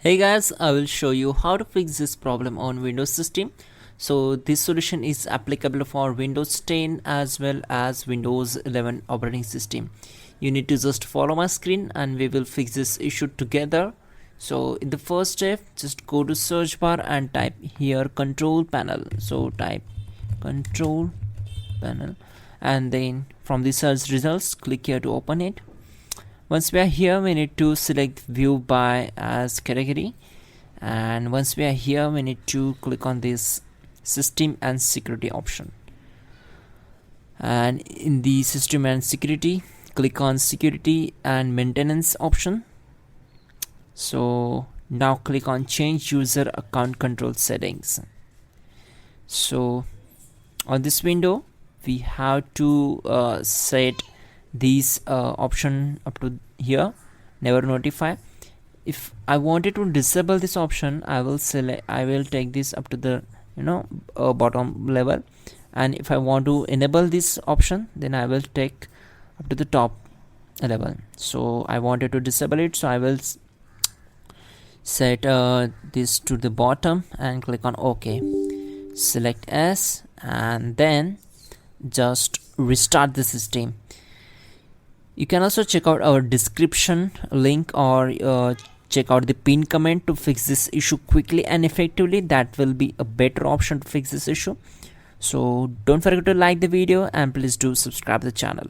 Hey guys, I will show you how to fix this problem on Windows system. So this solution is applicable for Windows 10 as well as Windows 11 operating system. You need to just follow my screen and we will fix this issue together. So in the first step, just go to search bar and type here control panel. So type control panel and then from the search results, click here to open it. Once we are here, we need to select view by as category, and once we are here, we need to click on this system and security option, and in the system and security, click on security and maintenance option. So now click on change user account control settings. So on this window we have to set these option up to here, never notify. If I wanted to disable this option, I will take this up to the bottom level, and if I want to enable this option, then I will take up to the top level. So I wanted to disable it, so I will set this to the bottom and click on OK. Select S and then just restart the system. You can also check out our description link or check out the pin comment to fix this issue quickly and effectively. That will be a better option to fix this issue. So don't forget to like the video and please do subscribe the channel.